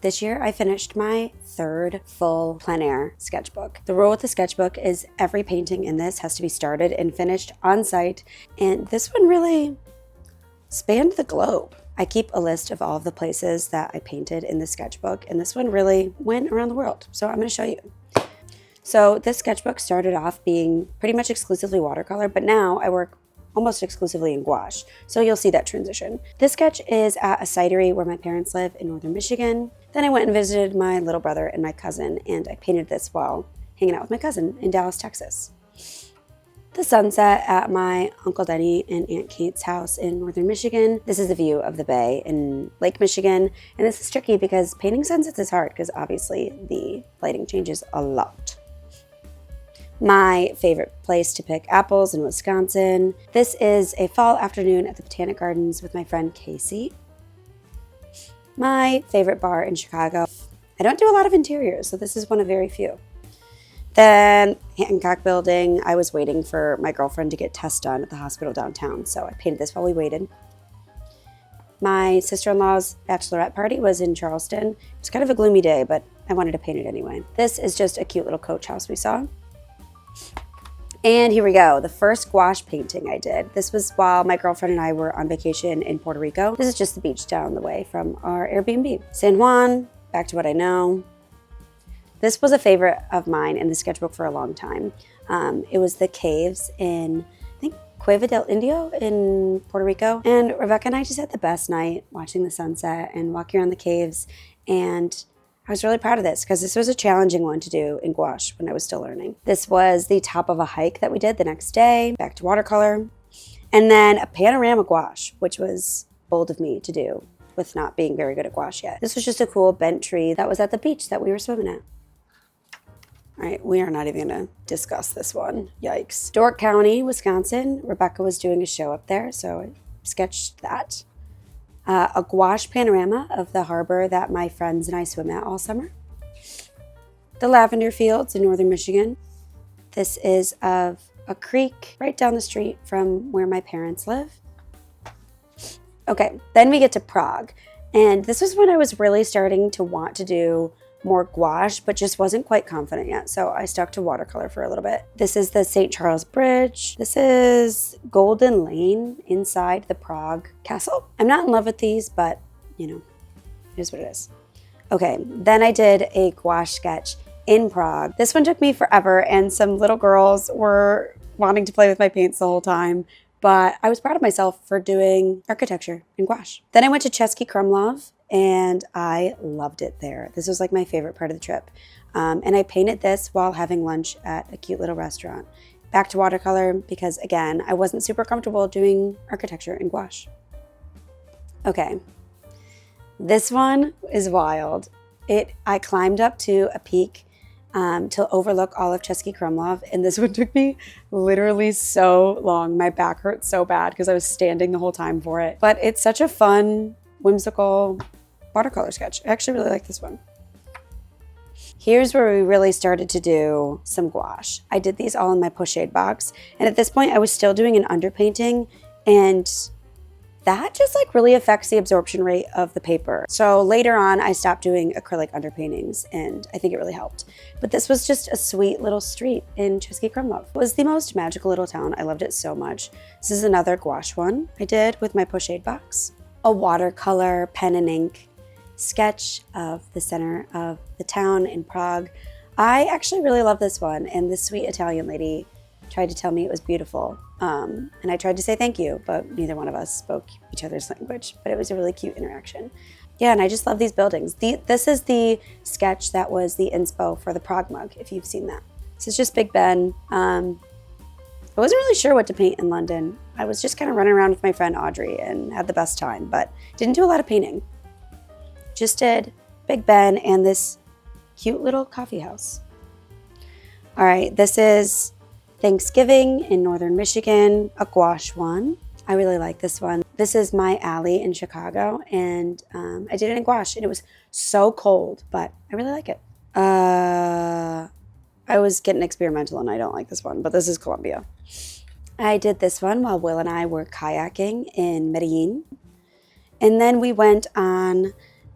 This year I finished my third full plein air sketchbook. The rule with the sketchbook is every painting in this has to be started and finished on site, and this one really spanned the globe. I keep a list of all of the places that I painted in the sketchbook, and this one really went around the world, so I'm going to show you. So this sketchbook started off being pretty much exclusively watercolor, but now I work almost exclusively in gouache, so you'll see that transition. This sketch is at a cidery where my parents live in northern Michigan. Then I went and visited my little brother and my cousin, and I painted this while hanging out with my cousin in Dallas, Texas. The sunset at my Uncle Denny and Aunt Kate's house in northern Michigan. This is the view of the bay in Lake Michigan, and this is tricky because painting sunsets is hard because obviously the lighting changes a lot. My favorite place to pick apples in Wisconsin. This is a fall afternoon at the Botanic Gardens with my friend Casey. My favorite bar in Chicago. I don't do a lot of interiors, so this is one of very few. Then Hancock Building, I was waiting for my girlfriend to get tests done at the hospital downtown, so I painted this while we waited. My sister-in-law's bachelorette party was in Charleston. It was kind of a gloomy day, but I wanted to paint it anyway. This is just a cute little coach house we saw. And here we go, the first gouache painting I did. This was while my girlfriend and I were on vacation in Puerto Rico. This is just the beach down the way from our Airbnb. San Juan, back to what I know. This was a favorite of mine in the sketchbook for a long time. It was the caves in, I think, Cueva del Indio in Puerto Rico. And Rebecca and I just had the best night watching the sunset and walking around the caves. And I was really proud of this because this was a challenging one to do in gouache when I was still learning. This was the top of a hike that we did the next day, back to watercolor, and then a panorama gouache, which was bold of me to do with not being very good at gouache yet. This was just a cool bent tree that was at the beach that we were swimming at. All right, we are not even gonna discuss this one. Yikes. Dork County, Wisconsin. Rebecca was doing a show up there, so I sketched that. A gouache panorama of the harbor that my friends and I swim at all summer. The lavender fields in northern Michigan. This is of a creek right down the street from where my parents live. Okay, then we get to Prague. And this was when I was really starting to want to do more gouache, but just wasn't quite confident yet. So I stuck to watercolor for a little bit. This is the St. Charles Bridge. This is Golden Lane inside the Prague castle. I'm not in love with these, but you know, it is what it is. Okay, then I did a gouache sketch in Prague. This one took me forever, and some little girls were wanting to play with my paints the whole time, but I was proud of myself for doing architecture in gouache. Then I went to Český Krumlov, and I loved it there. This was like my favorite part of the trip. And I painted this while having lunch at a cute little restaurant. Back to watercolor because, again, I wasn't super comfortable doing architecture in gouache. Okay, this one is wild. I climbed up to a peak to overlook all of Český Krumlov, and this one took me literally so long. My back hurt so bad because I was standing the whole time for it. But it's such a fun, whimsical watercolor sketch. I actually really like this one. Here's where we really started to do some gouache. I did these all in my pochade box, and at this point I was still doing an underpainting, and that just like really affects the absorption rate of the paper. So later on I stopped doing acrylic underpaintings, and I think it really helped. But this was just a sweet little street in Český Krumlov. It was the most magical little town. I loved it so much. This is another gouache one I did with my pochade box. A watercolor pen and ink sketch of the center of the town in Prague. I actually really love this one, and this sweet Italian lady tried to tell me it was beautiful. And I tried to say thank you, but neither one of us spoke each other's language, but it was a really cute interaction. Yeah, and I just love these buildings. This is the sketch that was the inspo for the Prague mug, if you've seen that. This is just Big Ben. I wasn't really sure what to paint in London. I was just kind of running around with my friend Audrey and had the best time, but didn't do a lot of painting. Just did Big Ben and this cute little coffee house. All right, this is Thanksgiving in northern Michigan, a gouache one. I really like this one. This is my alley in Chicago, and I did it in gouache, and it was so cold, but I really like it. I was getting experimental, and I don't like this one, but this is Colombia. I did this one while Will and I were kayaking in Medellin. And then we went on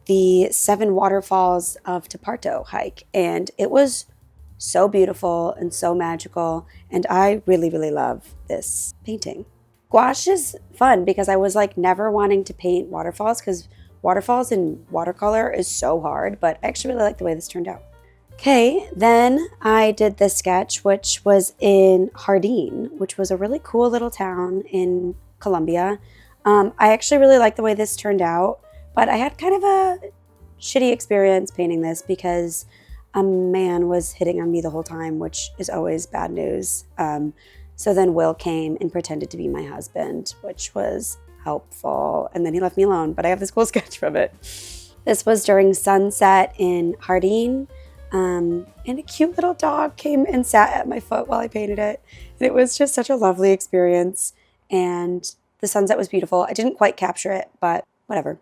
the 7 waterfalls of Taparto hike, and it was so beautiful and so magical, and I really, really love this painting. Gouache is fun because I was like never wanting to paint waterfalls because waterfalls in watercolor is so hard, but I actually really like the way this turned out. Okay, then I did this sketch, which was in Jardín, which was a really cool little town in Colombia. I actually really like the way this turned out, but I had kind of a shitty experience painting this because a man was hitting on me the whole time, which is always bad news. So then Will came and pretended to be my husband, which was helpful. And then he left me alone, but I have this cool sketch from it. This was during sunset in Jardín. And a cute little dog came and sat at my foot while I painted it. And it was just such a lovely experience. And the sunset was beautiful. I didn't quite capture it, but whatever.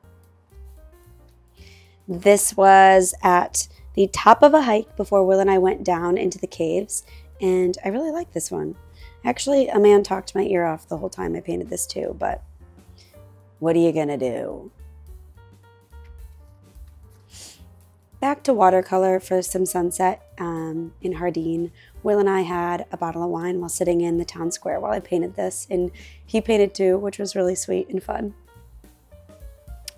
This was at the top of a hike before Will and I went down into the caves. And I really like this one. Actually, a man talked my ear off the whole time I painted this too, but what are you gonna do? Back to watercolor for some sunset in Jardín. Will and I had a bottle of wine while sitting in the town square while I painted this, and he painted too, which was really sweet and fun.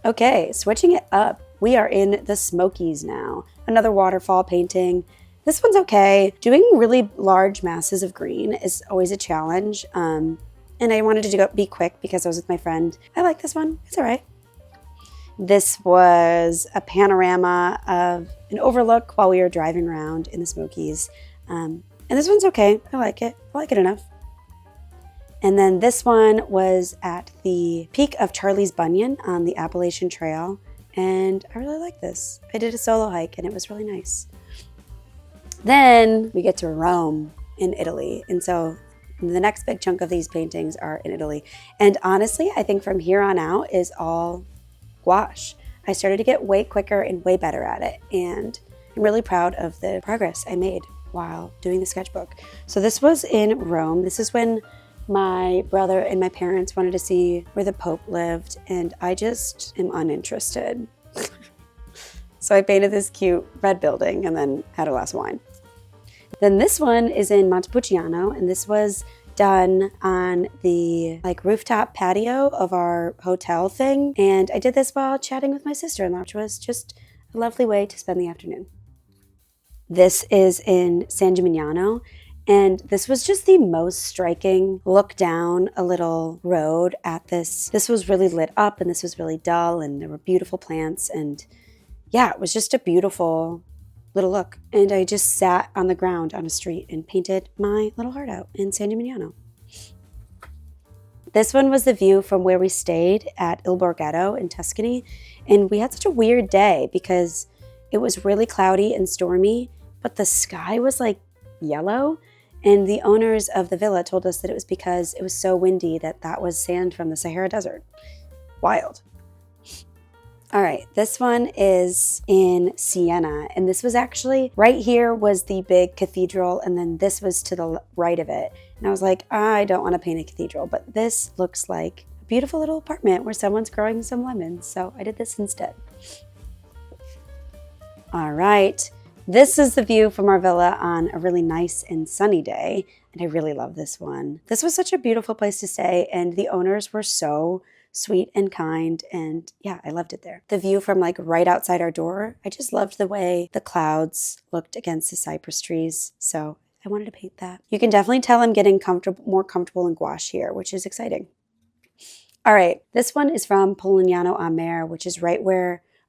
Okay, switching it up. We are in the Smokies now. Another waterfall painting. This one's okay. Doing really large masses of green is always a challenge, and I wanted to be quick because I was with my friend. I like this one. It's all right. This was a panorama of an overlook while we were driving around in the Smokies. And this one's okay. I like it. I like it enough. And then this one was at the peak of Charlie's Bunyan on the Appalachian Trail. And I really like this. I did a solo hike and it was really nice. Then we get to Rome in Italy. And so the next big chunk of these paintings are in Italy. And honestly, I think from here on out is all gouache. I started to get way quicker and way better at it, and I'm really proud of the progress I made while doing the sketchbook. So this was in Rome. This is when my brother and my parents wanted to see where the Pope lived, and I just am uninterested. So I painted this cute red building and then had a glass of wine. Then this one is in Montepulciano, and this was done on the rooftop patio of our hotel thing. And I did this while chatting with my sister-in-law, which was just a lovely way to spend the afternoon. This is in San Gimignano, and this was just the most striking look down a little road at this. This was really lit up and this was really dull and there were beautiful plants, and yeah, it was just a beautiful little look. And I just sat on the ground on a street and painted my little heart out in San Gimignano. This one was the view from where we stayed at Il Borghetto in Tuscany. And we had such a weird day because it was really cloudy and stormy, but the sky was like yellow. And the owners of the villa told us that it was because it was so windy that was sand from the Sahara Desert. Wild. All right, this one is in Siena, and this was actually, right here was the big cathedral, and then this was to the right of it. And I was like, I don't want to paint a cathedral, but this looks like a beautiful little apartment where someone's growing some lemons, so I did this instead. All right, this is the view from our villa on a really nice and sunny day, and I really love this one. This was such a beautiful place to stay, and the owners were so sweet and kind, and yeah, I loved it there. The view from right outside our door, I just loved the way the clouds looked against the cypress trees, so I wanted to paint that. You can definitely tell I'm getting more comfortable in gouache here, which is exciting. All right, this one is from Polignano a Mare, which is right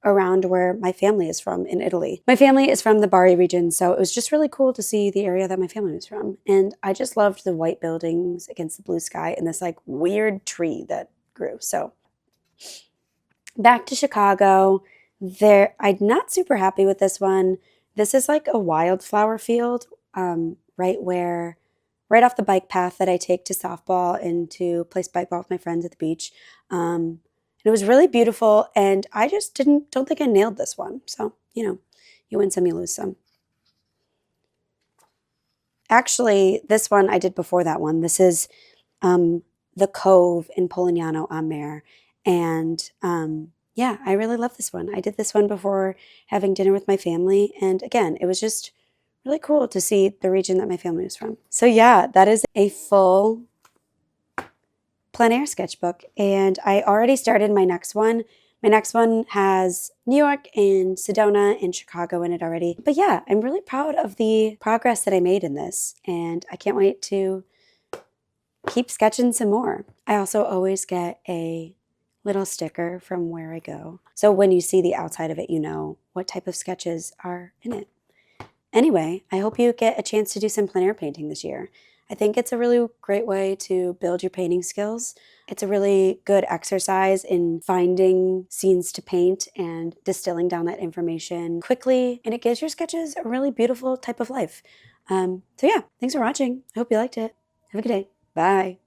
around where my family is from in Italy. My family is from the Bari region, so it was just really cool to see the area that my family was from, and I just loved the white buildings against the blue sky and this weird tree that grew. So back to Chicago. I'm not super happy with this one. This is a wildflower field right off the bike path that I take to softball and to play spikeball with my friends at the beach. And it was really beautiful, and I just don't think I nailed this one. So, you win some, you lose some. Actually, this one I did before that one. This is the Cove in Polignano a Mare. And yeah, I really love this one. I did this one before having dinner with my family. And again, it was just really cool to see the region that my family was from. So yeah, that is a full plein air sketchbook. And I already started my next one. My next one has New York and Sedona and Chicago in it already. But yeah, I'm really proud of the progress that I made in this. And I can't wait to keep sketching some more. I also always get a little sticker from where I go. So when you see the outside of it, you know what type of sketches are in it. Anyway, I hope you get a chance to do some plein air painting this year. I think it's a really great way to build your painting skills. It's a really good exercise in finding scenes to paint and distilling down that information quickly, and it gives your sketches a really beautiful type of life. So yeah, thanks for watching. I hope you liked it. Have a good day. Bye.